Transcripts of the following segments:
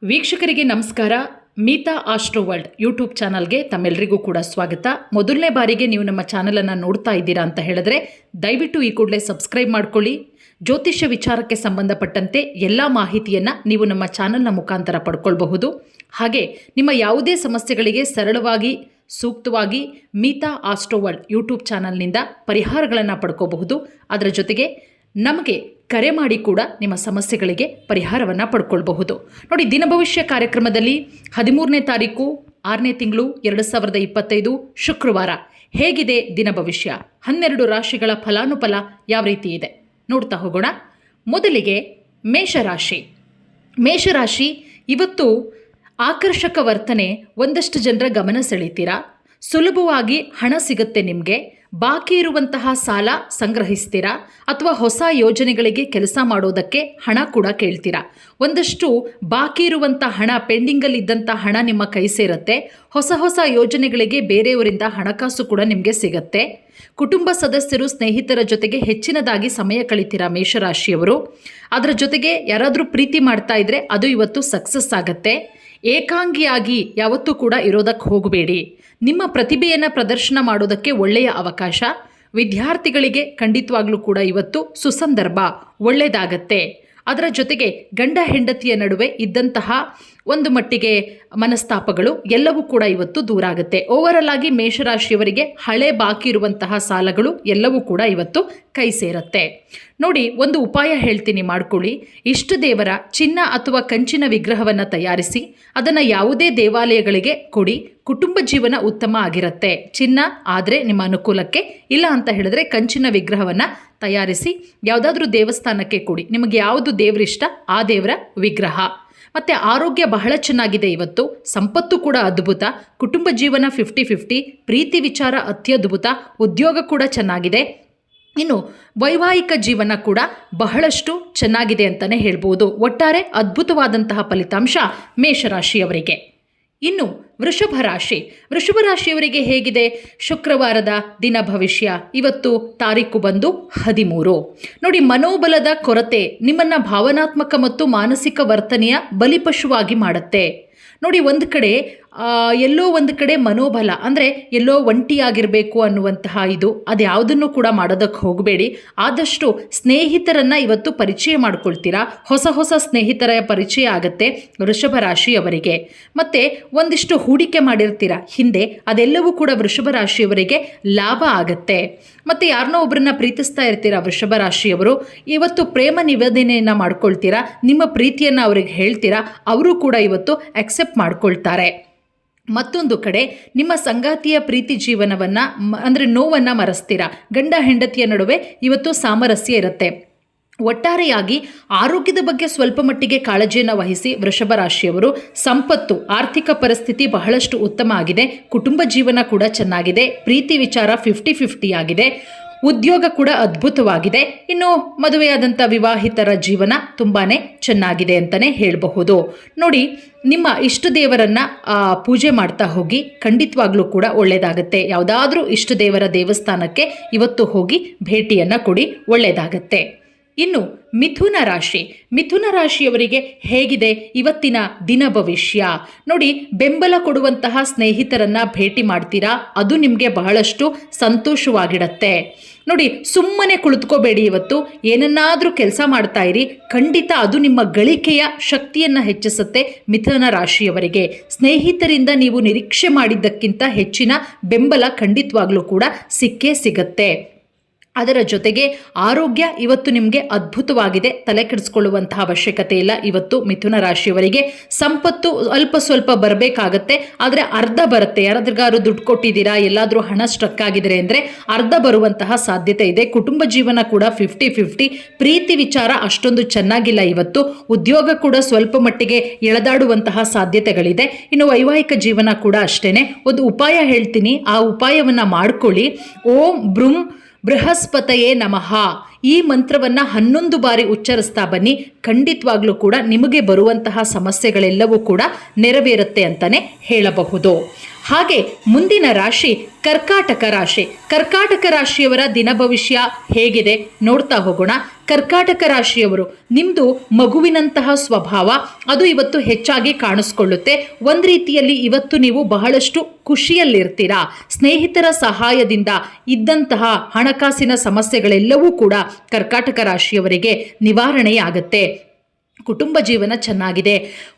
ವೀಕ್ಷಕರಿಗೆ ನಮಸ್ಕಾರ. Meeta astro world YouTube ಚಾನಲ್ಗೆ ತಮ್ಮೆಲ್ಲರಿಗೂ ಕೂಡ ಸ್ವಾಗತ. ಮೊದಲನೇ ಬಾರಿಗೆ ನೀವು ನಮ್ಮ ಚಾನಲನ್ನು ನೋಡ್ತಾ ಇದ್ದೀರಾ ಅಂತ ಹೇಳಿದ್ರೆ ದಯವಿಟ್ಟು ಈ ಕೂಡಲೇ ಸಬ್ಸ್ಕ್ರೈಬ್ ಮಾಡ್ಕೊಳ್ಳಿ. ಜ್ಯೋತಿಷ್ಯ ವಿಚಾರಕ್ಕೆ ಸಂಬಂಧಪಟ್ಟಂತೆ ಎಲ್ಲ ಮಾಹಿತಿಯನ್ನು ನೀವು ನಮ್ಮ ಚಾನಲ್ನ ಮುಖಾಂತರ ಪಡ್ಕೊಳ್ಬಹುದು. ಹಾಗೆ ನಿಮ್ಮ ಯಾವುದೇ ಸಮಸ್ಯೆಗಳಿಗೆ ಸರಳವಾಗಿ ಸೂಕ್ತವಾಗಿ ಮೀತಾ ಆಸ್ಟ್ರೋ ವರ್ಲ್ಡ್ ಯೂಟ್ಯೂಬ್ ಚಾನಲ್ನಿಂದ ಪರಿಹಾರಗಳನ್ನು ಪಡ್ಕೋಬಹುದು. ಅದರ ಜೊತೆಗೆ ನಮಗೆ ಕರೆ ಮಾಡಿ ಕೂಡ ನಿಮ್ಮ ಸಮಸ್ಯೆಗಳಿಗೆ ಪರಿಹಾರವನ್ನು ಪಡ್ಕೊಳ್ಬಹುದು. ನೋಡಿ, ದಿನ ಭವಿಷ್ಯ ಕಾರ್ಯಕ್ರಮದಲ್ಲಿ 13ನೇ ತಾರೀಕು 6ನೇ ತಿಂಗಳು 2025 ಶುಕ್ರವಾರ ಹೇಗಿದೆ ದಿನ ಭವಿಷ್ಯ, 12 ರಾಶಿಗಳ ಫಲಾನುಫಲ ಯಾವ ರೀತಿ ಇದೆ ನೋಡ್ತಾ ಹೋಗೋಣ. ಮೊದಲಿಗೆ ಮೇಷರಾಶಿ ಇವತ್ತು ಆಕರ್ಷಕ ವರ್ತನೆ, ಒಂದಷ್ಟು ಜನರ ಗಮನ ಸೆಳೀತೀರಾ. ಸುಲಭವಾಗಿ ಹಣ ಸಿಗುತ್ತೆ ನಿಮಗೆ. ಬಾಕಿ ಇರುವಂತಹ ಸಾಲ ಸಂಗ್ರಹಿಸ್ತೀರಾ ಅಥವಾ ಹೊಸ ಯೋಜನೆಗಳಿಗೆ ಕೆಲಸ ಮಾಡೋದಕ್ಕೆ ಹಣ ಕೂಡ ಕೇಳ್ತೀರಾ. ಒಂದಷ್ಟು ಬಾಕಿ ಇರುವಂಥ ಹಣ, ಪೆಂಡಿಂಗಲ್ಲಿದ್ದಂಥ ಹಣ ನಿಮ್ಮ ಕೈ ಸೇರುತ್ತೆ. ಹೊಸ ಯೋಜನೆಗಳಿಗೆ ಬೇರೆಯವರಿಂದ ಹಣಕಾಸು ಕೂಡ ನಿಮಗೆ ಸಿಗುತ್ತೆ. ಕುಟುಂಬ ಸದಸ್ಯರು, ಸ್ನೇಹಿತರ ಜೊತೆಗೆ ಹೆಚ್ಚಿನದಾಗಿ ಸಮಯ ಕಳಿತೀರಾ ಮೇಷರಾಶಿಯವರು. ಅದರ ಜೊತೆಗೆ ಯಾರಾದರೂ ಪ್ರೀತಿ ಮಾಡ್ತಾ ಇದ್ರೆ ಅದು ಇವತ್ತು ಸಕ್ಸಸ್ ಆಗುತ್ತೆ. ಏಕಾಂಗಿಯಾಗಿ ಯಾವತ್ತೂ ಕೂಡ ಇರೋದಕ್ಕೆ ಹೋಗಬೇಡಿ. ನಿಮ್ಮ ಪ್ರತಿಭೆಯನ್ನು ಪ್ರದರ್ಶನ ಮಾಡೋದಕ್ಕೆ ಒಳ್ಳೆಯ ಅವಕಾಶ. ವಿದ್ಯಾರ್ಥಿಗಳಿಗೆ ಖಂಡಿತವಾಗ್ಲೂ ಕೂಡ ಇವತ್ತು ಸುಸಂದರ್ಭ, ಒಳ್ಳೆಯದಾಗತ್ತೆ. ಅದರ ಜೊತೆಗೆ ಗಂಡ ಹೆಂಡತಿಯ ನಡುವೆ ಇದ್ದಂತಹ ಒಂದು ಮಟ್ಟಿಗೆ ಮನಸ್ತಾಪಗಳು ಎಲ್ಲವೂ ಕೂಡ ಇವತ್ತು ದೂರ ಆಗುತ್ತೆ. ಓವರಲ್ ಆಗಿ ಮೇಷರಾಶಿಯವರಿಗೆ ಹಳೆ ಬಾಕಿ ಇರುವಂತಹ ಸಾಲಗಳು ಎಲ್ಲವೂ ಕೂಡ ಇವತ್ತು ಕೈ ಸೇರುತ್ತೆ. ನೋಡಿ, ಒಂದು ಉಪಾಯ ಹೇಳ್ತೀನಿ, ಮಾಡ್ಕೊಳ್ಳಿ. ಇಷ್ಟ ದೇವರ ಚಿನ್ನ ಅಥವಾ ಕಂಚಿನ ವಿಗ್ರಹವನ್ನು ತಯಾರಿಸಿ ಅದನ್ನು ಯಾವುದೇ ದೇವಾಲಯಗಳಿಗೆ ಕೊಡಿ. ಕುಟುಂಬ ಜೀವನ ಉತ್ತಮ ಆಗಿರುತ್ತೆ. ಚಿನ್ನ ಆದರೆ ನಿಮ್ಮ ಅನುಕೂಲಕ್ಕೆ, ಇಲ್ಲ ಅಂತ ಹೇಳಿದ್ರೆ ಕಂಚಿನ ವಿಗ್ರಹವನ್ನು ತಯಾರಿಸಿ ಯಾವುದಾದ್ರೂ ದೇವಸ್ಥಾನಕ್ಕೆ ಕೊಡಿ. ನಿಮಗೆ ಯಾವುದು ದೇವರಿಷ್ಟ ಆ ದೇವರ ವಿಗ್ರಹ. ಮತ್ತು ಆರೋಗ್ಯ ಬಹಳ ಚೆನ್ನಾಗಿದೆ ಇವತ್ತು. ಸಂಪತ್ತು ಕೂಡ ಅದ್ಭುತ. ಕುಟುಂಬ ಜೀವನ 50-50. ಪ್ರೀತಿ ವಿಚಾರ ಅತ್ಯದ್ಭುತ. ಉದ್ಯೋಗ ಕೂಡ ಚೆನ್ನಾಗಿದೆ. ಇನ್ನು ವೈವಾಹಿಕ ಜೀವನ ಕೂಡ ಬಹಳಷ್ಟು ಚೆನ್ನಾಗಿದೆ ಅಂತಲೇ ಹೇಳ್ಬೋದು. ಒಟ್ಟಾರೆ ಅದ್ಭುತವಾದಂತಹ ಫಲಿತಾಂಶ ಮೇಷರಾಶಿಯವರಿಗೆ. ಇನ್ನು ವೃಷಭ ರಾಶಿಯವರಿಗೆ ಹೇಗಿದೆ ಶುಕ್ರವಾರದ ದಿನ ಭವಿಷ್ಯ? ಇವತ್ತು ತಾರೀಕು ಬಂದು 13. ನೋಡಿ, ಮನೋಬಲದ ಕೊರತೆ ನಿಮ್ಮನ್ನು ಭಾವನಾತ್ಮಕ ಮತ್ತು ಮಾನಸಿಕ ವರ್ತನೆಯ ಬಲಿಪಶುವಾಗಿ ಮಾಡುತ್ತೆ. ನೋಡಿ, ಒಂದು ಕಡೆ ಎಲ್ಲೋ ಒಂದು ಕಡೆ ಮನೋಬಲ ಅಂದರೆ ಎಲ್ಲೋ ಒಂಟಿಯಾಗಿರಬೇಕು ಅನ್ನುವಂತಹ ಅದು ಯಾವುದನ್ನು ಕೂಡ ಮಾಡೋದಕ್ಕೆ ಹೋಗಬೇಡಿ. ಆದಷ್ಟು ಸ್ನೇಹಿತರನ್ನು ಇವತ್ತು ಪರಿಚಯ ಮಾಡ್ಕೊಳ್ತೀರಾ. ಹೊಸ ಸ್ನೇಹಿತರ ಪರಿಚಯ ಆಗುತ್ತೆ ವೃಷಭ ರಾಶಿಯವರಿಗೆ. ಮತ್ತು ಒಂದಿಷ್ಟು ಹೂಡಿಕೆ ಮಾಡಿರ್ತೀರ ಹಿಂದೆ, ಅದೆಲ್ಲವೂ ಕೂಡ ವೃಷಭ ರಾಶಿಯವರಿಗೆ ಲಾಭ ಆಗತ್ತೆ. ಮತ್ತು ಯಾರನ್ನೋ ಒಬ್ಬರನ್ನ ಪ್ರೀತಿಸ್ತಾ ಇರ್ತೀರಾ ವೃಷಭ ರಾಶಿಯವರು. ಇವತ್ತು ಪ್ರೇಮ ನಿವೇದನೆಯನ್ನು ಮಾಡ್ಕೊಳ್ತೀರಾ. ನಿಮ್ಮ ಪ್ರೀತಿಯನ್ನು ಅವ್ರಿಗೆ ಹೇಳ್ತೀರಾ. ಅವರು ಕೂಡ ಇವತ್ತು ಅಕ್ಸೆಪ್ಟ್ ಮಾಡ್ಕೊಳ್ತಾರೆ. ಮತ್ತೊಂದು ಕಡೆ ನಿಮ್ಮ ಸಂಗಾತಿಯ ಪ್ರೀತಿ ಜೀವನವನ್ನು ಅಂದರೆ ನೋವನ್ನು ಮರೆಸ್ತೀರಾ. ಗಂಡ ಹೆಂಡತಿಯ ನಡುವೆ ಇವತ್ತು ಸಾಮರಸ್ಯ ಇರುತ್ತೆ. ಒಟ್ಟಾರೆಯಾಗಿ ಆರೋಗ್ಯದ ಬಗ್ಗೆ ಸ್ವಲ್ಪ ಮಟ್ಟಿಗೆ ಕಾಳಜಿಯನ್ನು ವಹಿಸಿ ವೃಷಭ ರಾಶಿಯವರು. ಸಂಪತ್ತು, ಆರ್ಥಿಕ ಪರಿಸ್ಥಿತಿ ಬಹಳಷ್ಟು ಉತ್ತಮ ಆಗಿದೆ. ಕುಟುಂಬ ಜೀವನ ಕೂಡ ಚೆನ್ನಾಗಿದೆ. ಪ್ರೀತಿ ವಿಚಾರ 50-50 ಆಗಿದೆ. ಉದ್ಯೋಗ ಕೂಡ ಅದ್ಭುತವಾಗಿದೆ. ಇನ್ನು ಮದುವೆಯಾದಂಥ ವಿವಾಹಿತರ ಜೀವನ ತುಂಬಾ ಚೆನ್ನಾಗಿದೆ ಅಂತಲೇ ಹೇಳಬಹುದು. ನೋಡಿ, ನಿಮ್ಮ ಇಷ್ಟ ದೇವರನ್ನು ಪೂಜೆ ಮಾಡ್ತಾ ಹೋಗಿ, ಖಂಡಿತವಾಗ್ಲೂ ಕೂಡ ಒಳ್ಳೆಯದಾಗುತ್ತೆ. ಯಾವುದಾದ್ರೂ ಇಷ್ಟ ದೇವರ ದೇವಸ್ಥಾನಕ್ಕೆ ಇವತ್ತು ಹೋಗಿ ಭೇಟಿಯನ್ನು ಕೊಡಿ, ಒಳ್ಳೆಯದಾಗತ್ತೆ. ಇನ್ನು ಮಿಥುನ ರಾಶಿಯವರಿಗೆ ಹೇಗಿದೆ ಇವತ್ತಿನ ದಿನ ಭವಿಷ್ಯ? ನೋಡಿ, ಬೆಂಬಲ ಕೊಡುವಂತಹ ಸ್ನೇಹಿತರನ್ನು ಭೇಟಿ ಮಾಡ್ತೀರಾ. ಅದು ನಿಮಗೆ ಬಹಳಷ್ಟು ಸಂತೋಷವಾಗಿಡತ್ತೆ. ನೋಡಿ, ಸುಮ್ಮನೆ ಕುಳಿತುಕೋಬೇಡಿ. ಇವತ್ತು ಏನನ್ನಾದರೂ ಕೆಲಸ ಮಾಡ್ತಾ ಇರಿ. ಖಂಡಿತ ಅದು ನಿಮ್ಮ ಗಳಿಕೆಯ ಶಕ್ತಿಯನ್ನು ಹೆಚ್ಚಿಸುತ್ತೆ. ಮಿಥುನ ರಾಶಿಯವರಿಗೆ ಸ್ನೇಹಿತರಿಂದ ನೀವು ನಿರೀಕ್ಷೆ ಮಾಡಿದ್ದಕ್ಕಿಂತ ಹೆಚ್ಚಿನ ಬೆಂಬಲ ಖಂಡಿತವಾಗ್ಲೂ ಕೂಡ ಸಿಕ್ಕೇ ಸಿಗತ್ತೆ. ಅದರ ಜೊತೆಗೆ ಆರೋಗ್ಯ ಇವತ್ತು ನಿಮಗೆ ಅದ್ಭುತವಾಗಿದೆ. ತಲೆ ಕೆಡಿಸ್ಕೊಳ್ಳುವಂತಹ ಅವಶ್ಯಕತೆ ಇಲ್ಲ. ಇವತ್ತು ಮಿಥುನ ರಾಶಿಯವರಿಗೆ ಸಂಪತ್ತು ಅಲ್ಪ ಸ್ವಲ್ಪ ಬರಬೇಕಾಗತ್ತೆ, ಆದರೆ ಅರ್ಧ ಬರುತ್ತೆ. ಯಾರಾದ್ರಿಗಾರು ದುಡ್ಡು ಕೊಟ್ಟಿದ್ದೀರಾ, ಎಲ್ಲಾದರೂ ಹಣ ಸ್ಟ್ರಕ್ ಆಗಿದ್ರೆ ಅಂದರೆ ಅರ್ಧ ಬರುವಂತಹ ಸಾಧ್ಯತೆ ಇದೆ. ಕುಟುಂಬ ಜೀವನ ಕೂಡ 50-50. ಪ್ರೀತಿ ವಿಚಾರ ಅಷ್ಟೊಂದು ಚೆನ್ನಾಗಿಲ್ಲ ಇವತ್ತು. ಉದ್ಯೋಗ ಕೂಡ ಸ್ವಲ್ಪ ಮಟ್ಟಿಗೆ ಎಳೆದಾಡುವಂತಹ ಸಾಧ್ಯತೆಗಳಿದೆ. ಇನ್ನು ವೈವಾಹಿಕ ಜೀವನ ಕೂಡ ಅಷ್ಟೇನೆ. ಒಂದು ಉಪಾಯ ಹೇಳ್ತೀನಿ, ಆ ಉಪಾಯವನ್ನು ಮಾಡ್ಕೊಳ್ಳಿ. ಓಂ ಬ್ರೂಂ ಬೃಹಸ್ಪತಯೇ ನಮಃ ಈ ಮಂತ್ರವನ್ನು 11 ಬಾರಿ ಉಚ್ಚರಿಸ್ತಾ ಬನ್ನಿ. ಖಂಡಿತವಾಗ್ಲೂ ಕೂಡ ನಿಮಗೆ ಬರುವಂತಹ ಸಮಸ್ಯೆಗಳೆಲ್ಲವೂ ಕೂಡ ನೆರವೇರುತ್ತೆ ಅಂತಲೇ ಹೇಳಬಹುದು. ಹಾಗೆ ಮುಂದಿನ ರಾಶಿ ಕರ್ಕಾಟಕ ರಾಶಿಯವರ ದಿನ ಭವಿಷ್ಯ ಹೇಗಿದೆ ನೋಡ್ತಾ ಹೋಗೋಣ. ಕರ್ಕಾಟಕ ರಾಶಿಯವರು, ನಿಮ್ಮದು ಮಗುವಿನಂತಹ ಸ್ವಭಾವ ಅದು ಇವತ್ತು ಹೆಚ್ಚಾಗಿ ಕಾಣಿಸ್ಕೊಳ್ಳುತ್ತೆ. ಒಂದು ರೀತಿಯಲ್ಲಿ ಇವತ್ತು ನೀವು ಬಹಳಷ್ಟು ಖುಷಿಯಲ್ಲಿರ್ತೀರಾ. ಸ್ನೇಹಿತರ ಸಹಾಯದಿಂದ ಇದ್ದಂತಹ ಹಣಕಾಸಿನ ಸಮಸ್ಯೆಗಳೆಲ್ಲವೂ ಕೂಡ ಕರ್ಕಾಟಕ ರಾಶಿಯವರಿಗೆ ನಿವಾರಣೆಯಾಗುತ್ತೆ. ಕುಟುಂಬ ಜೀವನ ಚೆನ್ನಾಗಿದೆ.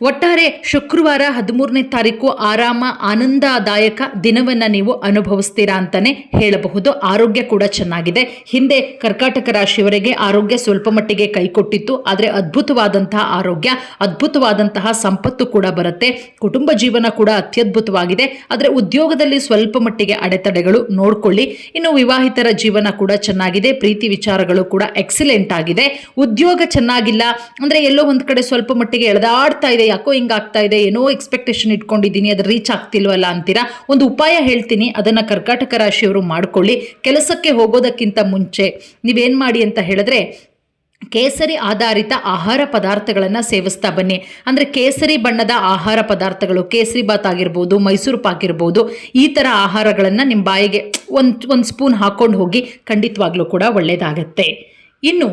ಒಟ್ಟಾರೆ ಶುಕ್ರವಾರ 13ನೇ ತಾರೀಕು ಆರಾಮ ಆನಂದದಾಯಕ ದಿನವನ್ನು ನೀವು ಅನುಭವಿಸ್ತೀರಾ ಅಂತಲೇ ಹೇಳಬಹುದು. ಆರೋಗ್ಯ ಕೂಡ ಚೆನ್ನಾಗಿದೆ. ಹಿಂದೆ ಕರ್ಕಾಟಕ ರಾಶಿಯವರಿಗೆ ಆರೋಗ್ಯ ಸ್ವಲ್ಪ ಮಟ್ಟಿಗೆ ಕೈಕೊಟ್ಟಿತ್ತು, ಆದರೆ ಅದ್ಭುತವಾದಂತಹ ಆರೋಗ್ಯ, ಅದ್ಭುತವಾದಂತಹ ಸಂಪತ್ತು ಕೂಡ ಬರುತ್ತೆ. ಕುಟುಂಬ ಜೀವನ ಕೂಡ ಅತ್ಯದ್ಭುತವಾಗಿದೆ. ಆದರೆ ಉದ್ಯೋಗದಲ್ಲಿ ಸ್ವಲ್ಪ ಮಟ್ಟಿಗೆ ಅಡೆತಡೆಗಳು ನೋಡ್ಕೊಳ್ಳಿ. ಇನ್ನು ವಿವಾಹಿತರ ಜೀವನ ಕೂಡ ಚೆನ್ನಾಗಿದೆ. ಪ್ರೀತಿ ವಿಚಾರಗಳು ಕೂಡ ಎಕ್ಸಲೆಂಟ್ ಆಗಿದೆ. ಉದ್ಯೋಗ ಚೆನ್ನಾಗಿಲ್ಲ ಅಂದರೆ ಎಲ್ಲೋ ಒಂದು ಕಡೆ ಸ್ವಲ್ಪ ಮಟ್ಟಿಗೆ ಎಳೆದಾಡ್ತಾ ಇದೆ, ಯಾಕೋ ಹಿಂಗಾಗ್ತಾ ಇದೆ, ಏನೋ ಎಕ್ಸ್ಪೆಕ್ಟೇಷನ್ ಇಟ್ಕೊಂಡಿದ್ದೀನಿ, ಅದು ರೀಚ್ ಆಗ್ತಿಲ್ವಲ್ಲ ಅಂತೀರಾ. ಒಂದು ಉಪಾಯ ಹೇಳ್ತೀನಿ, ಅದನ್ನು ಕರ್ಕಾಟಕ ರಾಶಿಯವರು ಮಾಡ್ಕೊಳ್ಳಿ. ಕೆಲಸಕ್ಕೆ ಹೋಗೋದಕ್ಕಿಂತ ಮುಂಚೆ ನೀವೇನು ಮಾಡಿ ಅಂತ ಹೇಳಿದ್ರೆ, ಕೇಸರಿ ಆಧಾರಿತ ಆಹಾರ ಪದಾರ್ಥಗಳನ್ನು ಸೇವಿಸ್ತಾ ಬನ್ನಿ. ಅಂದರೆ ಕೇಸರಿ ಬಣ್ಣದ ಆಹಾರ ಪದಾರ್ಥಗಳು, ಕೇಸರಿ ಬಾತ್ ಆಗಿರ್ಬೋದು, ಮೈಸೂರು ಪಾಕ್ ಇರ್ಬೋದು, ಈ ಥರ ಆಹಾರಗಳನ್ನು ನಿಮ್ಮ ಬಾಯಿಗೆ ಒಂದು ಸ್ಪೂನ್ ಹಾಕ್ಕೊಂಡು ಹೋಗಿ, ಖಂಡಿತವಾಗ್ಲೂ ಕೂಡ ಒಳ್ಳೆಯದಾಗತ್ತೆ. ಇನ್ನು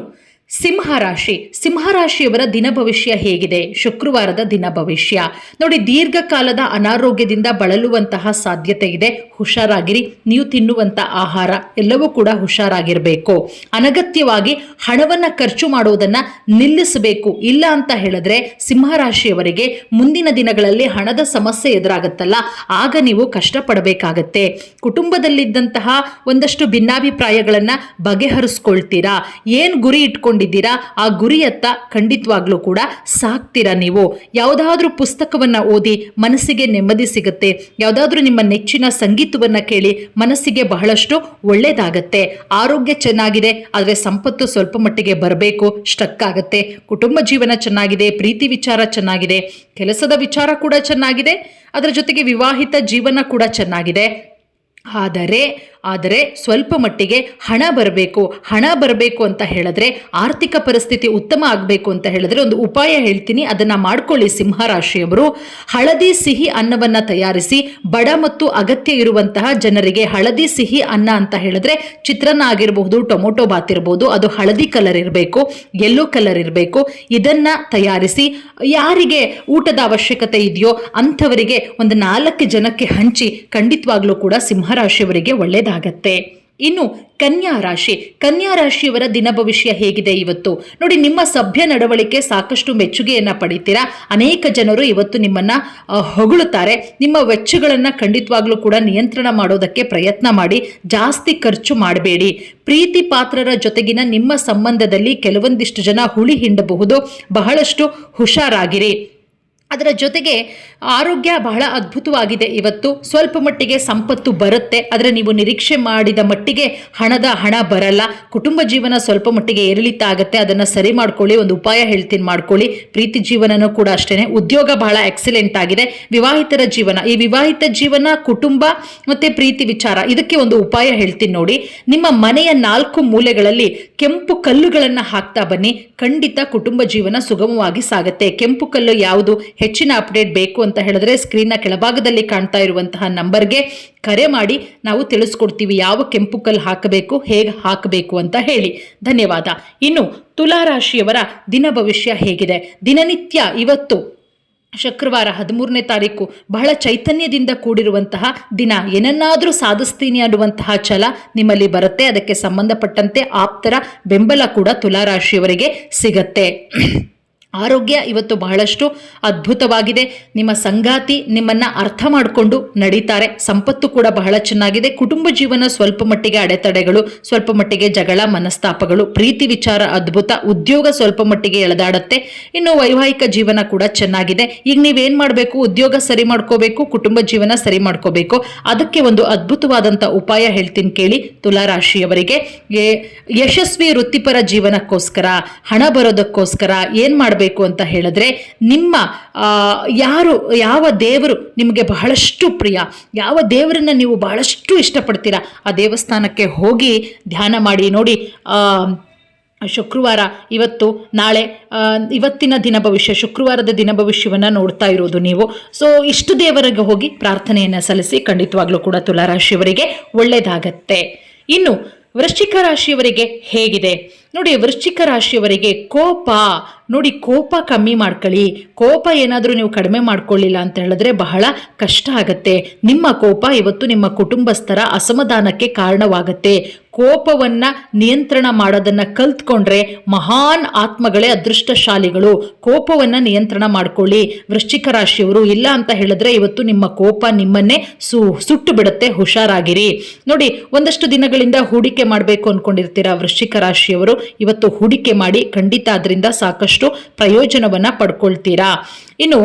ಸಿಂಹರಾಶಿಯವರ ದಿನ ಭವಿಷ್ಯ ಹೇಗಿದೆ? ಶುಕ್ರವಾರದ ದಿನ ಭವಿಷ್ಯ ನೋಡಿ, ದೀರ್ಘಕಾಲದ ಅನಾರೋಗ್ಯದಿಂದ ಬಳಲುವಂತಹ ಸಾಧ್ಯತೆ ಇದೆ. ಹುಷಾರಾಗಿರಿ. ನೀವು ತಿನ್ನುವಂಥ ಆಹಾರ ಎಲ್ಲವೂ ಕೂಡ ಹುಷಾರಾಗಿರಬೇಕು. ಅನಗತ್ಯವಾಗಿ ಹಣವನ್ನು ಖರ್ಚು ಮಾಡೋದನ್ನು ನಿಲ್ಲಿಸಬೇಕು. ಇಲ್ಲ ಅಂತ ಹೇಳಿದ್ರೆ ಸಿಂಹರಾಶಿಯವರಿಗೆ ಮುಂದಿನ ದಿನಗಳಲ್ಲಿ ಹಣದ ಸಮಸ್ಯೆ ಎದುರಾಗುತ್ತಲ್ಲ, ಆಗ ನೀವು ಕಷ್ಟಪಡಬೇಕಾಗತ್ತೆ. ಕುಟುಂಬದಲ್ಲಿದ್ದಂತಹ ಒಂದಷ್ಟು ಭಿನ್ನಾಭಿಪ್ರಾಯಗಳನ್ನು ಬಗೆಹರಿಸ್ಕೊಳ್ತೀರಾ. ಏನು ಗುರಿ ಇಟ್ಕೊಂಡು ಆ ಗುರಿಯತ್ತ ಖಂಡಿತವಾಗ್ಲೂ ಕೂಡ ಸಾಕ್ತೀರಾ. ನೀವು ಯಾವುದಾದ್ರೂ ಪುಸ್ತಕವನ್ನ ಓದಿ ಮನಸ್ಸಿಗೆ ನೆಮ್ಮದಿ ಸಿಗುತ್ತೆ. ಯಾವುದಾದ್ರೂ ನಿಮ್ಮ ನೆಚ್ಚಿನ ಸಂಗೀತವನ್ನ ಕೇಳಿ ಮನಸ್ಸಿಗೆ ಬಹಳಷ್ಟು ಒಳ್ಳೇದಾಗತ್ತೆ. ಆರೋಗ್ಯ ಚೆನ್ನಾಗಿದೆ, ಆದರೆ ಸಂಪತ್ತು ಸ್ವಲ್ಪ ಮಟ್ಟಿಗೆ ಬರಬೇಕು, ಸ್ಟ್ರಕ್ ಆಗುತ್ತೆ. ಕುಟುಂಬ ಜೀವನ ಚೆನ್ನಾಗಿದೆ, ಪ್ರೀತಿ ವಿಚಾರ ಚೆನ್ನಾಗಿದೆ, ಕೆಲಸದ ವಿಚಾರ ಕೂಡ ಚೆನ್ನಾಗಿದೆ, ಅದರ ಜೊತೆಗೆ ವಿವಾಹಿತ ಜೀವನ ಕೂಡ ಚೆನ್ನಾಗಿದೆ. ಆದರೆ ಸ್ವಲ್ಪ ಮಟ್ಟಿಗೆ ಹಣ ಬರಬೇಕು ಅಂತ ಹೇಳಿದ್ರೆ, ಆರ್ಥಿಕ ಪರಿಸ್ಥಿತಿ ಉತ್ತಮ ಆಗಬೇಕು ಅಂತ ಹೇಳಿದ್ರೆ ಒಂದು ಉಪಾಯ ಹೇಳ್ತೀನಿ, ಅದನ್ನು ಮಾಡ್ಕೊಳ್ಳಿ. ಸಿಂಹರಾಶಿಯವರು ಹಳದಿ ಸಿಹಿ ಅನ್ನವನ್ನು ತಯಾರಿಸಿ ಬಡ ಮತ್ತು ಅಗತ್ಯ ಇರುವಂತಹ ಜನರಿಗೆ, ಹಳದಿ ಸಿಹಿ ಅನ್ನ ಅಂತ ಹೇಳಿದ್ರೆ ಚಿತ್ರಾನ್ನ ಆಗಿರಬಹುದು, ಟೊಮೊಟೊ ಬಾತ್ ಇರಬಹುದು, ಅದು ಹಳದಿ ಕಲರ್ ಇರಬೇಕು, ಯೆಲ್ಲೋ ಕಲರ್ ಇರಬೇಕು. ಇದನ್ನು ತಯಾರಿಸಿ ಯಾರಿಗೆ ಊಟದ ಅವಶ್ಯಕತೆ ಇದೆಯೋ ಅಂಥವರಿಗೆ ಒಂದು 4 ಜನಕ್ಕೆ ಹಂಚಿ, ಖಂಡಿತವಾಗ್ಲೂ ಕೂಡ ಸಿಂಹರಾಶಿಯವರಿಗೆ ಒಳ್ಳೆಯದಾಗತ್ತೆ. ಇನ್ನು ಕನ್ಯಾ ರಾಶಿಯವರ ದಿನ ಭವಿಷ್ಯ ಹೇಗಿದೆ ಇವತ್ತು ನೋಡಿ. ನಿಮ್ಮ ಸಭ್ಯ ನಡವಳಿಕೆ ಸಾಕಷ್ಟು ಮೆಚ್ಚುಗೆಯನ್ನು ಪಡಿತೀರಾ. ಅನೇಕ ಜನರು ಇವತ್ತು ನಿಮ್ಮನ್ನು ಹೊಗಳುತ್ತಾರೆ. ನಿಮ್ಮ ವೆಚ್ಚಗಳನ್ನು ಖಂಡಿತವಾಗ್ಲೂ ಕೂಡ ನಿಯಂತ್ರಣ ಮಾಡೋದಕ್ಕೆ ಪ್ರಯತ್ನ ಮಾಡಿ. ಜಾಸ್ತಿ ಖರ್ಚು ಮಾಡಬೇಡಿ. ಪ್ರೀತಿ ಪಾತ್ರರ ಜೊತೆಗಿನ ನಿಮ್ಮ ಸಂಬಂಧದಲ್ಲಿ ಕೆಲವೊಂದಿಷ್ಟು ಜನ ಹುಳಿ ಹಿಂಡಬಹುದು. ಬಹಳಷ್ಟು ಹುಷಾರಾಗಿರಿ. ಅದರ ಜೊತೆಗೆ ಆರೋಗ್ಯ ಬಹಳ ಅದ್ಭುತವಾಗಿದೆ. ಇವತ್ತು ಸ್ವಲ್ಪ ಮಟ್ಟಿಗೆ ಸಂಪತ್ತು ಬರುತ್ತೆ, ಆದರೆ ನೀವು ನಿರೀಕ್ಷೆ ಮಾಡಿದ ಮಟ್ಟಿಗೆ ಹಣ ಬರಲ್ಲ. ಕುಟುಂಬ ಜೀವನ ಸ್ವಲ್ಪ ಮಟ್ಟಿಗೆ ಏರಿಳಿತ ಆಗುತ್ತೆ, ಅದನ್ನು ಸರಿ ಮಾಡ್ಕೊಳ್ಳಿ. ಒಂದು ಉಪಾಯ ಹೇಳ್ತೀನಿ, ಮಾಡ್ಕೊಳ್ಳಿ. ಪ್ರೀತಿ ಜೀವನನೂ ಕೂಡ ಅಷ್ಟೇ. ಉದ್ಯೋಗ ಬಹಳ ಎಕ್ಸಲೆಂಟ್ ಆಗಿದೆ. ವಿವಾಹಿತರ ಜೀವನ, ಈ ವಿವಾಹಿತ ಜೀವನ, ಕುಟುಂಬ ಮತ್ತು ಪ್ರೀತಿ ವಿಚಾರ, ಇದಕ್ಕೆ ಒಂದು ಉಪಾಯ ಹೇಳ್ತೀನಿ ನೋಡಿ. ನಿಮ್ಮ ಮನೆಯ 4 ಮೂಲೆಗಳಲ್ಲಿ ಕೆಂಪು ಕಲ್ಲುಗಳನ್ನು ಹಾಕ್ತಾ ಬನ್ನಿ. ಖಂಡಿತ ಕುಟುಂಬ ಜೀವನ ಸುಗಮವಾಗಿ ಸಾಗುತ್ತೆ. ಕೆಂಪು ಕಲ್ಲು ಯಾವುದು? ಹೆಚ್ಚಿನ ಅಪ್ಡೇಟ್ ಬೇಕು ಅಂತ ಹೇಳಿದ್ರೆ ಸ್ಕ್ರೀನ್ನ ಕೆಳಭಾಗದಲ್ಲಿ ಕಾಣ್ತಾ ಇರುವಂತಹ ನಂಬರ್ಗೆ ಕರೆ ಮಾಡಿ, ನಾವು ತಿಳಿಸ್ಕೊಡ್ತೀವಿ ಯಾವ ಕೆಂಪು ಕಲ್ಲು ಹಾಕಬೇಕು, ಹೇಗೆ ಹಾಕಬೇಕು ಅಂತ ಹೇಳಿ. ಧನ್ಯವಾದ. ಇನ್ನು ತುಲಾರಾಶಿಯವರ ದಿನ ಭವಿಷ್ಯ ಹೇಗಿದೆ? ದಿನನಿತ್ಯ ಇವತ್ತು ಶುಕ್ರವಾರ 13ನೇ ತಾರೀಕು ಬಹಳ ಚೈತನ್ಯದಿಂದ ಕೂಡಿರುವಂತಹ ದಿನ. ಏನನ್ನಾದರೂ ಸಾಧಿಸ್ತೀನಿ ಅನ್ನುವಂತಹ ಛಲ ನಿಮ್ಮಲ್ಲಿ ಬರುತ್ತೆ. ಅದಕ್ಕೆ ಸಂಬಂಧಪಟ್ಟಂತೆ ಆಪ್ತರ ಬೆಂಬಲ ಕೂಡ ತುಲಾರಾಶಿಯವರಿಗೆ ಸಿಗತ್ತೆ. ಆರೋಗ್ಯ ಇವತ್ತು ಬಹಳಷ್ಟು ಅದ್ಭುತವಾಗಿದೆ. ನಿಮ್ಮ ಸಂಗಾತಿ ನಿಮ್ಮನ್ನು ಅರ್ಥ ಮಾಡಿಕೊಂಡು ನಡೀತಾರೆ. ಸಂಪತ್ತು ಕೂಡ ಬಹಳ ಚೆನ್ನಾಗಿದೆ. ಕುಟುಂಬ ಜೀವನ ಸ್ವಲ್ಪ ಮಟ್ಟಿಗೆ ಅಡೆತಡೆಗಳು, ಸ್ವಲ್ಪ ಮಟ್ಟಿಗೆ ಜಗಳ ಮನಸ್ತಾಪಗಳು, ಪ್ರೀತಿ ವಿಚಾರ ಅದ್ಭುತ, ಉದ್ಯೋಗ ಸ್ವಲ್ಪ ಮಟ್ಟಿಗೆ ಎಳೆದಾಡುತ್ತೆ. ಇನ್ನು ವೈವಾಹಿಕ ಜೀವನ ಕೂಡ ಚೆನ್ನಾಗಿದೆ. ಈಗ ನೀವೇನು ಮಾಡಬೇಕು? ಉದ್ಯೋಗ ಸರಿ ಮಾಡ್ಕೋಬೇಕು, ಕುಟುಂಬ ಜೀವನ ಸರಿ ಮಾಡ್ಕೋಬೇಕು. ಅದಕ್ಕೆ ಒಂದು ಅದ್ಭುತವಾದಂಥ ಉಪಾಯ ಹೇಳ್ತೀನಿ ಕೇಳಿ. ತುಲಾರಾಶಿಯವರಿಗೆ ಯಶಸ್ವಿ ವೃತ್ತಿಪರ ಜೀವನಕ್ಕೋಸ್ಕರ, ಹಣ ಬರೋದಕ್ಕೋಸ್ಕರ ಏನು ಮಾಡಬೇಕು ಅಂತ ಹೇಳಿದ್ರೆ, ನಿಮ್ಮ ಯಾವ ದೇವರು ನಿಮಗೆ ಬಹಳಷ್ಟು ಪ್ರಿಯ, ಯಾವ ದೇವರನ್ನ ನೀವು ಬಹಳಷ್ಟು ಇಷ್ಟಪಡ್ತೀರಾ, ಆ ದೇವಸ್ಥಾನಕ್ಕೆ ಹೋಗಿ ಧ್ಯಾನ ಮಾಡಿ ನೋಡಿ. ಶುಕ್ರವಾರ ನಾಳೆ ಇವತ್ತಿನ ದಿನ ಭವಿಷ್ಯ, ಶುಕ್ರವಾರದ ದಿನ ಭವಿಷ್ಯವನ್ನು ನೋಡ್ತಾ ಇರೋದು ನೀವು. ಸೊ ಇಷ್ಟು ದೇವರಿಗೆ ಹೋಗಿ ಪ್ರಾರ್ಥನೆಯನ್ನು ಸಲ್ಲಿಸಿ, ಖಂಡಿತವಾಗ್ಲೂ ಕೂಡ ತುಲಾರಾಶಿಯವರಿಗೆ ಒಳ್ಳೆಯದಾಗತ್ತೆ. ಇನ್ನು ವೃಶ್ಚಿಕ ರಾಶಿಯವರಿಗೆ ಹೇಗಿದೆ? ನೋಡಿ, ವೃಶ್ಚಿಕ ರಾಶಿಯವರಿಗೆ ಕೋಪ ಕಮ್ಮಿ ಮಾಡ್ಕೊಳ್ಳಿ. ಕೋಪ ಏನಾದರೂ ನೀವು ಕಡಿಮೆ ಮಾಡ್ಕೊಳ್ಳಿಲ್ಲ ಅಂತ ಹೇಳಿದ್ರೆ ಬಹಳ ಕಷ್ಟ ಆಗತ್ತೆ. ನಿಮ್ಮ ಕೋಪ ಇವತ್ತು ನಿಮ್ಮ ಕುಟುಂಬಸ್ಥರ ಅಸಮಾಧಾನಕ್ಕೆ ಕಾರಣವಾಗತ್ತೆ. ಕೋಪವನ್ನ ನಿಯಂತ್ರಣ ಮಾಡೋದನ್ನ ಕಲ್ತ್ಕೊಂಡ್ರೆ ಮಹಾನ್ ಆತ್ಮಗಳೇ ಅದೃಷ್ಟಶಾಲಿಗಳು. ಕೋಪವನ್ನ ನಿಯಂತ್ರಣ ಮಾಡ್ಕೊಳ್ಳಿ ವೃಶ್ಚಿಕ ರಾಶಿಯವರು. ಇಲ್ಲ ಅಂತ ಹೇಳಿದ್ರೆ ಇವತ್ತು ನಿಮ್ಮ ಕೋಪ ನಿಮ್ಮನ್ನೇ ಸುಟ್ಟು ಬಿಡುತ್ತೆ. ಹುಷಾರಾಗಿರಿ. ನೋಡಿ, ಒಂದಷ್ಟು ದಿನಗಳಿಂದ ಹೂಡಿಕೆ ಮಾಡಬೇಕು ಅನ್ಕೊಂಡಿರ್ತೀರಾ ವೃಶ್ಚಿಕ ರಾಶಿಯವರು. ಇವತ್ತು ಹೂಡಿಕೆ ಮಾಡಿ, ಖಂಡಿತ ಅದರಿಂದ ಸಾಕಷ್ಟು ಪ್ರಯೋಜನವನ್ನ ಪಡ್ಕೊಳ್ತೀರಾ. ಇನ್ನು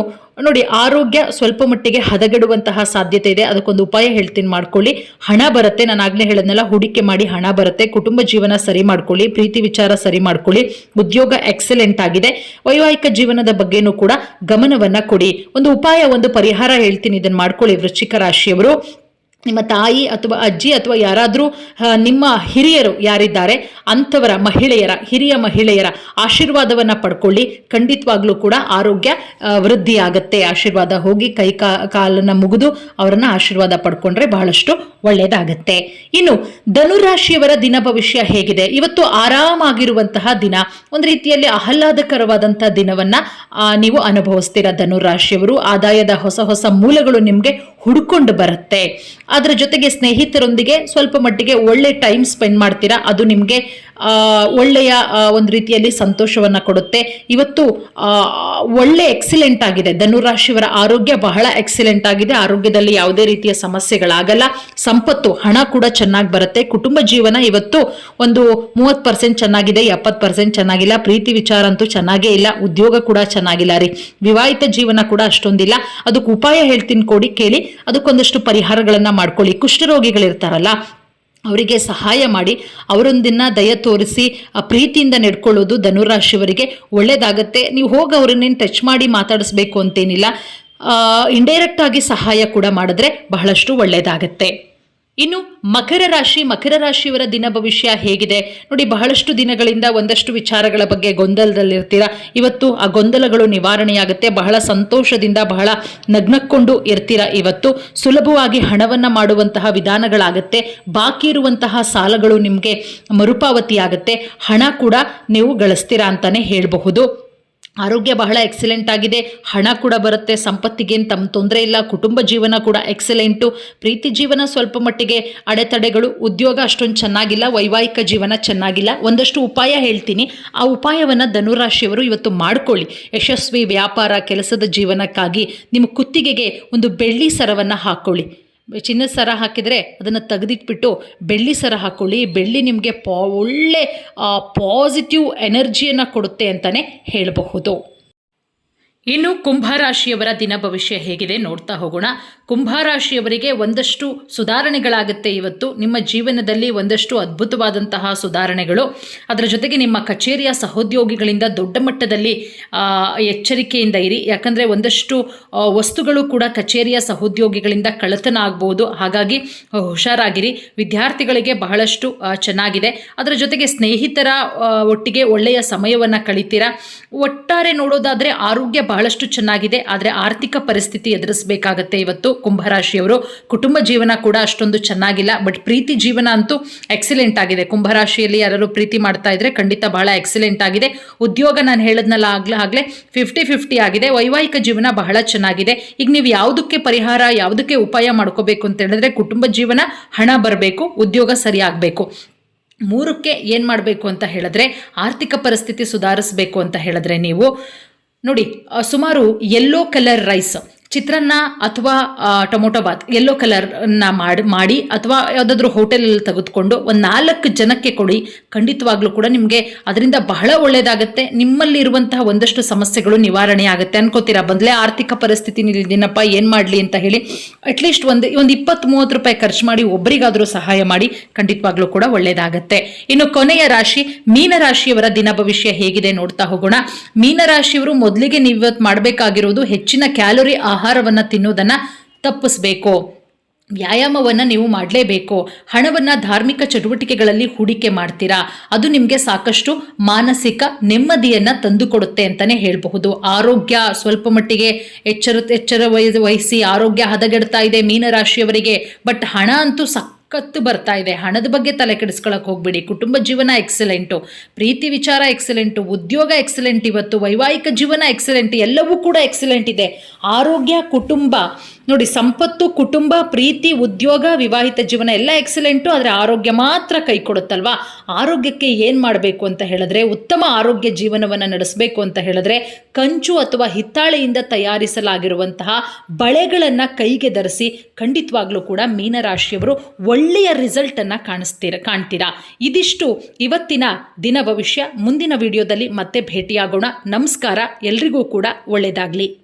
ನೋಡಿ, ಆರೋಗ್ಯ ಸ್ವಲ್ಪ ಮಟ್ಟಿಗೆ ಹದಗೆಡುವಂತಹ ಸಾಧ್ಯತೆ ಇದೆ. ಅದಕ್ಕೊಂದು ಉಪಾಯ ಹೇಳ್ತೀನಿ, ಮಾಡ್ಕೊಳ್ಳಿ. ಹಣ ಬರುತ್ತೆ, ನಾನು ಆಗ್ಲೇ ಹೇಳದ್ನೆಲ್ಲ, ಹೂಡಿಕೆ ಮಾಡಿ ಹಣ ಬರುತ್ತೆ. ಕುಟುಂಬ ಜೀವನ ಸರಿ ಮಾಡ್ಕೊಳ್ಳಿ, ಪ್ರೀತಿ ವಿಚಾರ ಸರಿ ಮಾಡ್ಕೊಳ್ಳಿ. ಉದ್ಯೋಗ ಎಕ್ಸಲೆಂಟ್ ಆಗಿದೆ. ವೈವಾಹಿಕ ಜೀವನದ ಬಗ್ಗೆನೂ ಕೂಡ ಗಮನವನ್ನ ಕೊಡಿ. ಒಂದು ಉಪಾಯ, ಒಂದು ಪರಿಹಾರ ಹೇಳ್ತೀನಿ, ಇದನ್ನು ಮಾಡ್ಕೊಳ್ಳಿ ವೃಶ್ಚಿಕ ರಾಶಿಯವರು. ನಿಮ್ಮ ತಾಯಿ ಅಥವಾ ಅಜ್ಜಿ ಅಥವಾ ಯಾರಾದರೂ ನಿಮ್ಮ ಹಿರಿಯರು ಯಾರಿದ್ದಾರೆ ಅಂಥವರ ಹಿರಿಯ ಮಹಿಳೆಯರ ಆಶೀರ್ವಾದವನ್ನು ಪಡ್ಕೊಳ್ಳಿ. ಖಂಡಿತವಾಗ್ಲೂ ಕೂಡ ಆರೋಗ್ಯ ವೃದ್ಧಿ ಆಗತ್ತೆ. ಆಶೀರ್ವಾದ ಹೋಗಿ ಕೈ ಕಾಲನ್ನು ಮುಗಿದು ಅವರನ್ನು ಆಶೀರ್ವಾದ ಪಡ್ಕೊಂಡ್ರೆ ಬಹಳಷ್ಟು ಒಳ್ಳೆಯದಾಗತ್ತೆ. ಇನ್ನು ಧನುರಾಶಿಯವರ ದಿನ ಭವಿಷ್ಯ ಹೇಗಿದೆ? ಇವತ್ತು ಆರಾಮಾಗಿರುವಂತಹ ದಿನ, ಒಂದು ರೀತಿಯಲ್ಲಿ ಆಹ್ಲಾದಕರವಾದಂತಹ ದಿನವನ್ನ ನೀವು ಅನುಭವಿಸ್ತೀರಾ ಧನುರಾಶಿಯವರು. ಆದಾಯದ ಹೊಸ ಹೊಸ ಮೂಲಗಳು ನಿಮಗೆ ಹುಡ್ಕೊಂಡು ಬರುತ್ತೆ. ಅದರ ಜೊತೆಗೆ ಸ್ನೇಹಿತರೊಂದಿಗೆ ಸ್ವಲ್ಪ ಮಟ್ಟಿಗೆ ಒಳ್ಳೆ ಟೈಮ್ ಸ್ಪೆಂಡ್ ಮಾಡ್ತೀರಾ. ಅದು ನಿಮಗೆ ಒಳ್ಳೆಯ ಒಂದು ರೀತಿಯಲ್ಲಿ ಸಂತೋಷವನ್ನ ಕೊಡುತ್ತೆ. ಇವತ್ತು ಒಳ್ಳೆ ಎಕ್ಸಿಲೆಂಟ್ ಆಗಿದೆ. ಧನುರಾಶಿಯವರ ಆರೋಗ್ಯ ಬಹಳ ಎಕ್ಸಿಲೆಂಟ್ ಆಗಿದೆ. ಆರೋಗ್ಯದಲ್ಲಿ ಯಾವುದೇ ರೀತಿಯ ಸಮಸ್ಯೆಗಳಾಗಲ್ಲ. ಸಂಪತ್ತು, ಹಣ ಕೂಡ ಚೆನ್ನಾಗಿ ಬರುತ್ತೆ. ಕುಟುಂಬ ಜೀವನ ಇವತ್ತು ಒಂದು 30% ಚೆನ್ನಾಗಿದೆ, 70% ಚೆನ್ನಾಗಿಲ್ಲ. ಪ್ರೀತಿ ವಿಚಾರ ಅಂತೂ ಚೆನ್ನಾಗೇ ಇಲ್ಲ. ಉದ್ಯೋಗ ಕೂಡ ಚೆನ್ನಾಗಿಲ್ಲ ರೀ. ವಿವಾಹಿತ ಜೀವನ ಕೂಡ ಅಷ್ಟೊಂದಿಲ್ಲ. ಅದಕ್ಕೆ ಉಪಾಯ ಹೇಳ್ತೀನಿ, ಕೇಳಿ. ಅದಕ್ಕೊಂದಷ್ಟು ಪರಿಹಾರಗಳನ್ನ ಮಾಡ್ಕೊಳ್ಳಿ. ಕುಷ್ಠರೋಗಿಗಳಿರ್ತಾರಲ್ಲ, ಅವರಿಗೆ ಸಹಾಯ ಮಾಡಿ, ಅವರೊಂದಿನ ದಯ ತೋರಿಸಿ ಪ್ರೀತಿಯಿಂದ ನಡ್ಕೊಳ್ಳೋದು ಧನುರಾಶಿಯವರಿಗೆ ಒಳ್ಳೇದಾಗತ್ತೆ. ನೀವು ಹೋಗಿ ಅವರನ್ನೇನು ಟಚ್ ಮಾಡಿ ಮಾತಾಡಿಸ್ಬೇಕು ಅಂತೇನಿಲ್ಲ. ಇಂಡೈರೆಕ್ಟ್ ಆಗಿ ಸಹಾಯ ಕೂಡ ಮಾಡಿದ್ರೆ ಬಹಳಷ್ಟು ಒಳ್ಳೇದಾಗತ್ತೆ. ಇನ್ನು ಮಕರ ರಾಶಿಯವರ ದಿನ ಭವಿಷ್ಯ ಹೇಗಿದೆ ನೋಡಿ. ಬಹಳಷ್ಟು ದಿನಗಳಿಂದ ಒಂದಷ್ಟು ವಿಚಾರಗಳ ಬಗ್ಗೆ ಗೊಂದಲದಲ್ಲಿರ್ತೀರಾ. ಇವತ್ತು ಆ ಗೊಂದಲಗಳು ನಿವಾರಣೆಯಾಗುತ್ತೆ. ಬಹಳ ಸಂತೋಷದಿಂದ, ಬಹಳ ನಗ್ನಕ್ಕೊಂಡು ಇರ್ತೀರಾ. ಇವತ್ತು ಸುಲಭವಾಗಿ ಹಣವನ್ನು ಮಾಡುವಂತಹ ವಿಧಾನಗಳಾಗತ್ತೆ. ಬಾಕಿ ಇರುವಂತಹ ಸಾಲಗಳು ನಿಮಗೆ ಮರುಪಾವತಿ ಆಗುತ್ತೆ. ಹಣ ಕೂಡ ನೀವು ಗಳಿಸ್ತೀರಾ ಅಂತಾನೆ ಹೇಳಬಹುದು. ಆರೋಗ್ಯ ಬಹಳ ಎಕ್ಸಲೆಂಟ್ ಆಗಿದೆ. ಹಣ ಕೂಡ ಬರುತ್ತೆ. ಸಂಪತ್ತಿಗೇನು ತಮ್ಮ ತೊಂದರೆ ಇಲ್ಲ. ಕುಟುಂಬ ಜೀವನ ಕೂಡ ಎಕ್ಸಲೆಂಟು. ಪ್ರೀತಿ ಜೀವನ ಸ್ವಲ್ಪ ಮಟ್ಟಿಗೆ ಅಡೆತಡೆಗಳು. ಉದ್ಯೋಗ ಅಷ್ಟೊಂದು ಚೆನ್ನಾಗಿಲ್ಲ. ವೈವಾಹಿಕ ಜೀವನ ಚೆನ್ನಾಗಿಲ್ಲ. ಒಂದಷ್ಟು ಉಪಾಯ ಹೇಳ್ತೀನಿ, ಆ ಉಪಾಯವನ್ನು ಧನುರಾಶಿಯವರು ಇವತ್ತು ಮಾಡ್ಕೊಳ್ಳಿ. ಯಶಸ್ವಿ ವ್ಯಾಪಾರ, ಕೆಲಸದ ಜೀವನಕ್ಕಾಗಿ ನಿಮ್ಮ ಕುತ್ತಿಗೆಗೆ ಒಂದು ಬೆಳ್ಳಿ ಸರವನ್ನು ಹಾಕ್ಕೊಳ್ಳಿ. ಚಿನ್ನದ ಸರ ಹಾಕಿದರೆ ಅದನ್ನು ತೆಗೆದಿಟ್ಬಿಟ್ಟು ಬೆಳ್ಳಿ ಸರ ಹಾಕ್ಕೊಳ್ಳಿ. ಬೆಳ್ಳಿ ನಿಮಗೆ ಒಳ್ಳೆ ಪಾಸಿಟಿವ್ ಎನರ್ಜಿಯನ್ನು ಕೊಡುತ್ತೆ ಅಂತಲೇ ಹೇಳಬಹುದು. ಇನ್ನು ಕುಂಭರಾಶಿಯವರ ದಿನ ಭವಿಷ್ಯ ಹೇಗಿದೆ ನೋಡ್ತಾ ಹೋಗೋಣ. ಕುಂಭರಾಶಿಯವರಿಗೆ ಒಂದಷ್ಟು ಸುಧಾರಣೆಗಳಾಗುತ್ತೆ. ಇವತ್ತು ನಿಮ್ಮ ಜೀವನದಲ್ಲಿ ಒಂದಷ್ಟು ಅದ್ಭುತವಾದಂತಹ ಸುಧಾರಣೆಗಳು. ಅದರ ಜೊತೆಗೆ ನಿಮ್ಮ ಕಚೇರಿಯ ಸಹೋದ್ಯೋಗಿಗಳಿಂದ ದೊಡ್ಡ ಮಟ್ಟದಲ್ಲಿ ಎಚ್ಚರಿಕೆಯಿಂದ ಇರಿ. ಯಾಕಂದರೆ ಒಂದಷ್ಟು ವಸ್ತುಗಳು ಕೂಡ ಕಚೇರಿಯ ಸಹೋದ್ಯೋಗಿಗಳಿಂದ ಕಳ್ಳತನ ಆಗ್ಬೋದು. ಹಾಗಾಗಿ ಹುಷಾರಾಗಿರಿ. ವಿದ್ಯಾರ್ಥಿಗಳಿಗೆ ಬಹಳಷ್ಟು ಚೆನ್ನಾಗಿದೆ. ಅದರ ಜೊತೆಗೆ ಸ್ನೇಹಿತರ ಒಟ್ಟಿಗೆ ಒಳ್ಳೆಯ ಸಮಯವನ್ನು ಕಳಿತೀರಾ. ಒಟ್ಟಾರೆ ನೋಡೋದಾದರೆ ಆರೋಗ್ಯ ಬಹಳಷ್ಟು ಚೆನ್ನಾಗಿದೆ. ಆದರೆ ಆರ್ಥಿಕ ಪರಿಸ್ಥಿತಿ ಎದುರಿಸಬೇಕಾಗತ್ತೆ ಇವತ್ತು ಕುಂಭರಾಶಿಯವರು. ಕುಟುಂಬ ಜೀವನ ಕೂಡ ಅಷ್ಟೊಂದು ಚೆನ್ನಾಗಿಲ್ಲ. ಬಟ್ ಪ್ರೀತಿ ಜೀವನ ಅಂತೂ ಎಕ್ಸಲೆಂಟ್ ಆಗಿದೆ. ಕುಂಭರಾಶಿಯಲ್ಲಿ ಯಾರು ಪ್ರೀತಿ ಮಾಡ್ತಾ ಇದ್ರೆ ಖಂಡಿತ ಬಹಳ ಎಕ್ಸಲೆಂಟ್ ಆಗಿದೆ. ಉದ್ಯೋಗ ನಾನು ಹೇಳದ್ನಲ್ಲ ಆಗಲೇ 50-50 ಆಗಿದೆ. ವೈವಾಹಿಕ ಜೀವನ ಬಹಳ ಚೆನ್ನಾಗಿದೆ. ಈಗ ನೀವು ಯಾವುದಕ್ಕೆ ಪರಿಹಾರ, ಯಾವುದಕ್ಕೆ ಉಪಾಯ ಮಾಡ್ಕೋಬೇಕು ಅಂತ ಹೇಳಿದ್ರೆ, ಕುಟುಂಬ ಜೀವನ, ಹಣ ಬರಬೇಕು, ಉದ್ಯೋಗ ಸರಿ ಆಗಬೇಕು. ಮೂರಕ್ಕೆ ಏನು ಮಾಡಬೇಕು ಅಂತ ಹೇಳಿದ್ರೆ, ಆರ್ಥಿಕ ಪರಿಸ್ಥಿತಿ ಸುಧಾರಿಸಬೇಕು ಅಂತ ಹೇಳಿದ್ರೆ ನೀವು ನೋಡಿ, ಸುಮಾರು ಯೆಲ್ಲೋ ಕಲರ್ ರೈಸ್, ಚಿತ್ರಾನ್ನ ಅಥವಾ ಟೊಮೊಟೊ ಬಾತ್ ಯೆಲ್ಲೋ ಕಲರ್ನ ಮಾಡಿ ಅಥವಾ ಯಾವುದಾದ್ರೂ ಹೋಟೆಲಲ್ಲಿ ತೆಗೆದುಕೊಂಡು ಒಂದು 4 ಜನಕ್ಕೆ ಕೊಡಿ. ಖಂಡಿತವಾಗ್ಲೂ ಕೂಡ ನಿಮಗೆ ಅದರಿಂದ ಬಹಳ ಒಳ್ಳೆಯದಾಗುತ್ತೆ. ನಿಮ್ಮಲ್ಲಿರುವಂತಹ ಒಂದಷ್ಟು ಸಮಸ್ಯೆಗಳು ನಿವಾರಣೆ ಆಗುತ್ತೆ. ಅನ್ಕೋತೀರಾ, ಬಂದಲೇ ಆರ್ಥಿಕ ಪರಿಸ್ಥಿತಿ ನಿಲ್ಲದಿನಪ್ಪ, ಏನು ಮಾಡಲಿ ಅಂತ ಹೇಳಿ ಅಟ್ಲೀಸ್ಟ್ ಒಂದು 20-30 ರೂಪಾಯಿ ಖರ್ಚು ಮಾಡಿ ಒಬ್ಬರಿಗಾದರೂ ಸಹಾಯ ಮಾಡಿ. ಖಂಡಿತವಾಗ್ಲೂ ಕೂಡ ಒಳ್ಳೆಯದಾಗತ್ತೆ. ಇನ್ನು ಕೊನೆಯ ರಾಶಿ ಮೀನರಾಶಿಯವರ ದಿನ ಭವಿಷ್ಯ ಹೇಗಿದೆ ನೋಡ್ತಾ ಹೋಗೋಣ. ಮೀನರಾಶಿಯವರು ಮೊದಲಿಗೆ ನೀವು ಇವತ್ತು ಮಾಡಬೇಕಾಗಿರೋದು ಹೆಚ್ಚಿನ ಕ್ಯಾಲೋರಿ ಆಹಾರವನ್ನು ತಿನ್ನೋದನ್ನು ತಪ್ಪಿಸಬೇಕು. ವ್ಯಾಯಾಮವನ್ನು ನೀವು ಮಾಡಲೇಬೇಕು. ಹಣವನ್ನು ಧಾರ್ಮಿಕ ಚಟುವಟಿಕೆಗಳಲ್ಲಿ ಹೂಡಿಕೆ ಮಾಡ್ತೀರಾ. ಅದು ನಿಮಗೆ ಸಾಕಷ್ಟು ಮಾನಸಿಕ ನೆಮ್ಮದಿಯನ್ನು ತಂದುಕೊಡುತ್ತೆ ಅಂತಲೇ ಹೇಳಬಹುದು. ಆರೋಗ್ಯ ಸ್ವಲ್ಪ ಮಟ್ಟಿಗೆ ಎಚ್ಚರ ವಹಿಸಿ. ಆರೋಗ್ಯ ಹದಗೆಡ್ತಾ ಇದೆ ಮೀನರಾಶಿಯವರಿಗೆ. ಬಟ್ ಹಣ ಅಂತೂ ಕತ್ತು ಬರ್ತಾ ಇದೆ. ಹಣದ ಬಗ್ಗೆ ತಲೆ ಕೆಡಿಸ್ಕೊಳಕ್ಕೆ ಹೋಗ್ಬೇಡಿ. ಕುಟುಂಬ ಜೀವನ ಎಕ್ಸಲೆಂಟು, ಪ್ರೀತಿ ವಿಚಾರ ಎಕ್ಸಲೆಂಟು, ಉದ್ಯೋಗ ಎಕ್ಸಲೆಂಟ್, ಇವತ್ತು ವೈವಾಹಿಕ ಜೀವನ ಎಕ್ಸಲೆಂಟ್, ಎಲ್ಲವೂ ಕೂಡ ಎಕ್ಸಲೆಂಟ್ ಇದೆ. ಆರೋಗ್ಯ, ಕುಟುಂಬ ನೋಡಿ, ಸಂಪತ್ತು, ಕುಟುಂಬ, ಪ್ರೀತಿ, ಉದ್ಯೋಗ, ವಿವಾಹಿತ ಜೀವನ ಎಲ್ಲ ಎಕ್ಸಲೆಂಟು. ಆದರೆ ಆರೋಗ್ಯ ಮಾತ್ರ ಕೈ ಕೊಡುತ್ತಲ್ವಾ? ಆರೋಗ್ಯಕ್ಕೆ ಏನು ಮಾಡಬೇಕು ಅಂತ ಹೇಳಿದ್ರೆ, ಉತ್ತಮ ಆರೋಗ್ಯ ಜೀವನವನ್ನು ನಡೆಸಬೇಕು ಅಂತ ಹೇಳಿದ್ರೆ, ಕಂಚು ಅಥವಾ ಹಿತ್ತಾಳೆಯಿಂದ ತಯಾರಿಸಲಾಗಿರುವಂತಹ ಬಳೆಗಳನ್ನು ಕೈಗೆ ಧರಿಸಿ ಖಂಡಿತವಾಗ್ಲೂ ಕೂಡ ಮೀನರಾಶಿಯವರು ಒಳ್ಳೆಯ ರಿಸಲ್ಟನ್ನು ಕಾಣ್ತೀರಾ. ಇದಿಷ್ಟು ಇವತ್ತಿನ ದಿನ ಭವಿಷ್ಯ. ಮುಂದಿನ ವಿಡಿಯೋದಲ್ಲಿ ಮತ್ತೆ ಭೇಟಿಯಾಗೋಣ. ನಮಸ್ಕಾರ. ಎಲ್ರಿಗೂ ಕೂಡ ಒಳ್ಳೆಯದಾಗಲಿ.